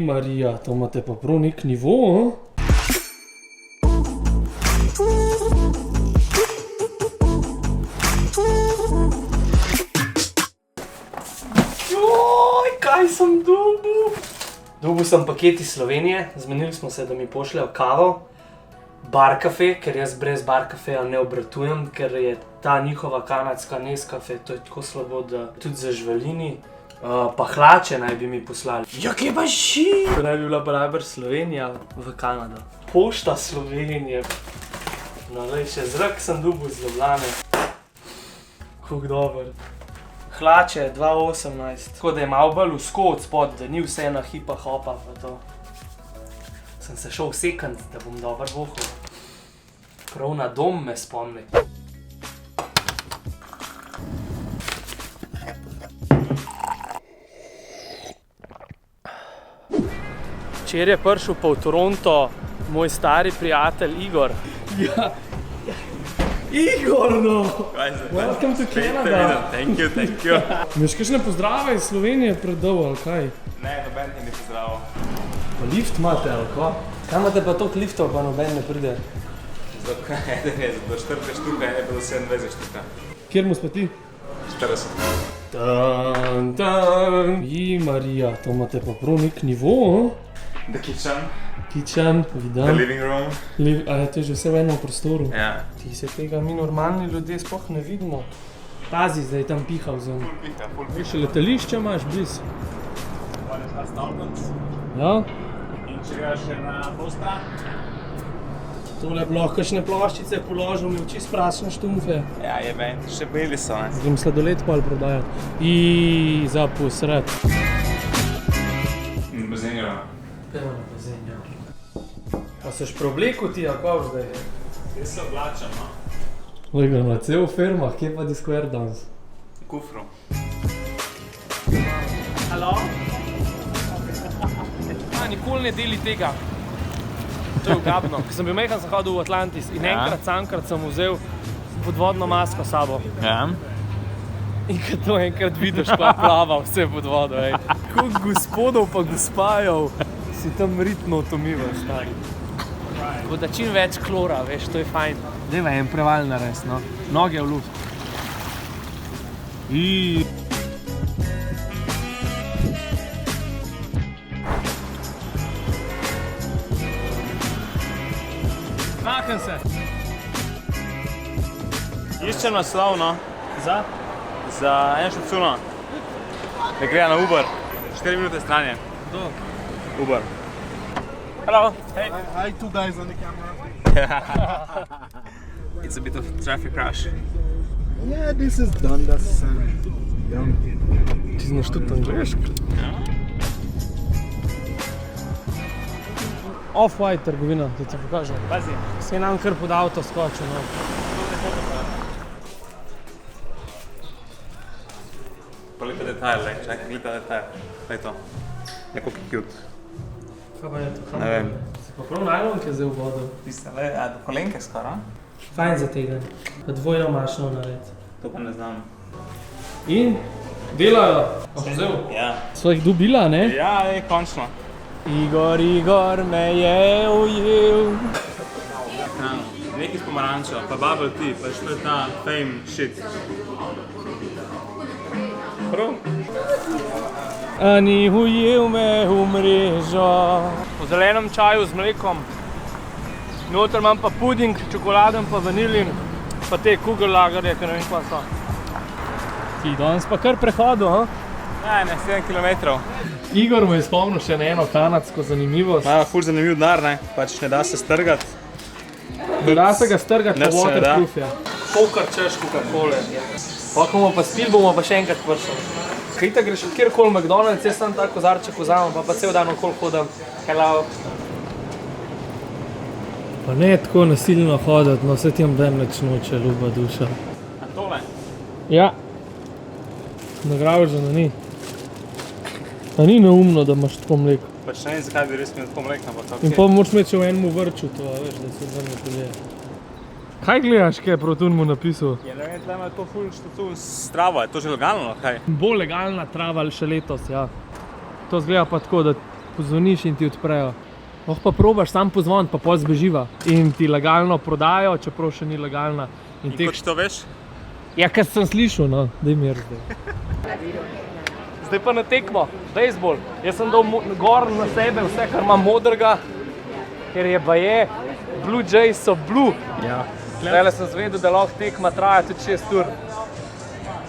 Marija, to imate pa prav nek nivo, Joj, kaj sem dobil? Dobil sem paket iz Slovenije, zmenili smo se, da mi pošljajo kavo. Barcafe, ker jaz brez Barcafeja ne obratujem, ker je ta njihova kanadska Nescafe, to je tako slabo, da tudi za žvelini. Pa hlače naj bi mi poslali. Ja, kje pa ši? To naj bi bila baraber Slovenija v Kanado. Pošta Slovenije. No, lej, še zrak sem dobil iz Ljubljane. Kako dober. Hlače 2,18. Tako da je malo bolj usko od spod, da ni vse na hipa hopa pa to. Sem se šel sekant, da bom dober vohal. Prav na dom me spomni. Včeraj je prišel pa v Toronto moj stari prijatelj Igor. Ja, Igor, no! Welcome to Canada! Thank you. Imaš kakšne pozdrave iz Slovenije predal, ali kaj? Ne, noben ti ni pozdravil. Pa lift imate, ali kva? Kaj imate pa toliko liftov, pa noben ne pride? Zato eden je za 40 štuka, eden je pa za 27 štuka. Kjer mu spati? 40. Marija, to imate pa prav nek nivo, The kitchen. Kitchen, vidim. The living room. A je to že vse v enem prostoru? Ja. Ti se tega mi normalni ljudje sploh ne vidimo. Pazi, zdaj tam piha v zonu. Full piha. Še letališče imaš bliz. One is Stolpens. Ja? In če greš še na posta? Tole bi lahko kakšne ploščice položil, mi v čist prašne štumfe. Ja, je meni. Še bili so, ne? Grem sladoled pol prodajati. Za posred. In bazenjo. Pejmo na bazen, ja. A seš preoblekel ti, a kaj zdaj? Jaz se oblačam, no? Lega, na cel firmah, kje pa di Square Dance? V kufru. Halo? Nikoli ne deli tega. To je ugabno. Ko sem bil majhen, sem hodil v Atlantis in samkrat sem vzel podvodno masko s sabo. Ja. In ko to enkrat vidiš, ko plava vse pod vodo, ej. Koliko gospodov pa gospajev si tam ritno utomivaš, stari. Tako da čim več klora, veš, to je fajn. Dajva en preval narediti, no. Noge v luft. Mahem se. Iščem naslov, no. Za? Za en šucuno. Da gre na Uber. 4 minute stran je. Kdo? Uber. Hello. Hey. Hi, two guys on the camera. It's a bit of traffic rush. Yeah, this is Dundas. Young. Ti znaš tudi angliško? Ja. Off-white trgovina, da ti pokažem. Pazi. Se nam kar pod avto skočil, no. Pa lepa detajl, čakaj, gleda detajl. Glej to. Neko ki cute. Kaj pa je to? Ne vem. Si pa prav najlonke zdaj v vodo. Tiste, le, a do kolenke skoraj? Fajn za tega. Pa dvojno mašno nared. To pa ne znam. In? Delajo. A vzel? Ja. So jih dobila, ne? Ja, končno. Igor me je ujel. Nekaj s pomarančo, pa bubble tea, pa še ta fame shit. Prav? A ni ujel me v mrežo. V zelenem čaju z mlekom. Noter imam pa puding, čokoladen pa vanilin, pa te kugellagerje, ki ne vem kva so. Ti danes pa kar prehodu, ha? Ne, 7 kilometrov. Igor mu je spomnil še na eno kanadsko zanimivost. Ima ful zanimiv denar, ne? Pač ne da se strgati. Ne da se ga strgati Ne po se ne da. waterproof, ja. Pokar češ Coca-Cole. Pa ko bomo pa spili, bomo pa še enkrat prišli. Kaj ta greš od kjerkoli McDonald's, jaz sam tak kozarček vzamem, pa cel dan okoli hodim. Hello. Pa ne tako nasilno hoditi, no vse ti imam nič noče, ljuba duša. A tole? Ja. Nagraženo ni. A ni neumno, da imaš tako mleko. Pač ne vem, zakaj bi res imel tako mleko, ampak okej. In pa moraš imeti še v enem vrču to, a veš, da se zrne polje. Kaj gledaš, kaj je Proton mu napisal? Ja, ne vem, tle ima to ful štatu s travo, je to že legalno, kaj? Bolj legalna trava še letos, ja. To zgleda pa tako, da pozvoniš in ti odprejo. Lahko pa probaš sam pozvoniti, pa pol zbeživa. In ti legalno prodajo, čeprav še ni legalna. In kot to veš? Ja, kar sem slišal, no, daj mir zdaj. Zdaj pa na tekmo, bejzbol. Jaz sem dal gor na sebe vse, kar ima modrega, ker je baje, Blue Jays so blue. Ja. Zdajle sem zvedel, da lahko tekma traja tudi 6 ur.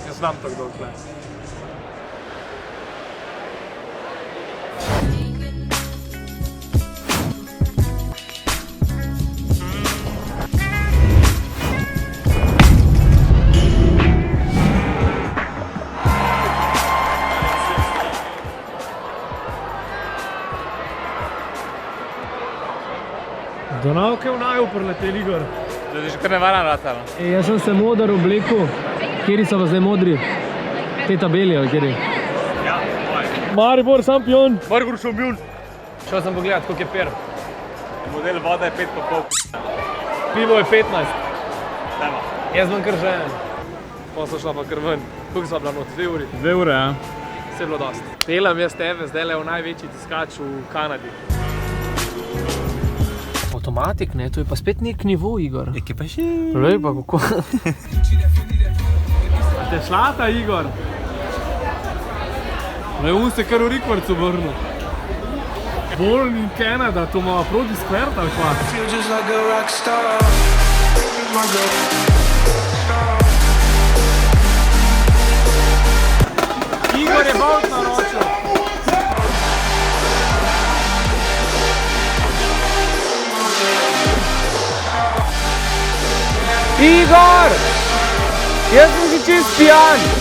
Jaz znam tako dolgo tle. Donavke v naju preletel, Igor. Da je že kar nevaran ratalo. Jaz sem se moder oblekel. Kjeri so vas zdaj modri? Te tabeli ali kjeri? Ja, moj. Maribor, šampion. Maribor šampion. Šel sem pogledat, koliko je per. Model voda je 5,5. Pivo je 15. Dajmo. Jaz bom kar žen. Pa so šla pa kar ven. Koliko sva bila not? 2 uri? 2 ure, ja. Vse je bilo dosti. Pelam jaz tebe, zdaj v največji tiskač v Kanadi. Avtomatik, ne? To je pa spet nek nivo, Igor. Eke pa še... Lej pa kako... A te šlata, Igor? Lej, on se kar v rikvarcu vrnil. Born in Canada, to ima prav diskvert ali pa? Igor je bolt naročil. Igor! Jaz sem že čist pijan!